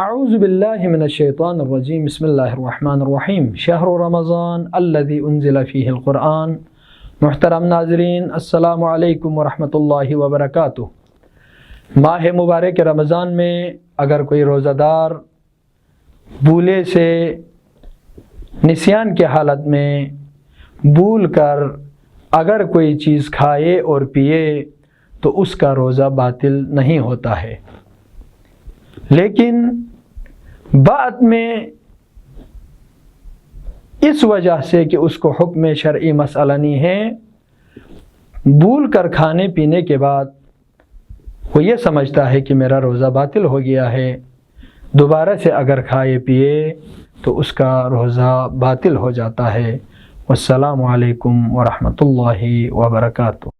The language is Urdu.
اعوذ باللہ من الشیطان الرجیم بسم اللہ الرحمن الرحیم شہر رمضان الذی انزل فیہ القرآن۔ محترم ناظرین السلام علیکم ورحمۃ اللہ وبرکاتہ۔ ماہ مبارک رمضان میں اگر کوئی روزہ دار بھولے سے نسیان کی حالت میں بھول کر اگر کوئی چیز کھائے اور پیے تو اس کا روزہ باطل نہیں ہوتا ہے، لیکن بعد میں اس وجہ سے کہ اس کو حکم شرعی مسئلہ نہیں ہے، بھول کر کھانے پینے کے بعد وہ یہ سمجھتا ہے کہ میرا روزہ باطل ہو گیا ہے، دوبارہ سے اگر کھائے پیے تو اس کا روزہ باطل ہو جاتا ہے۔ والسلام علیکم ورحمۃ اللہ وبرکاتہ۔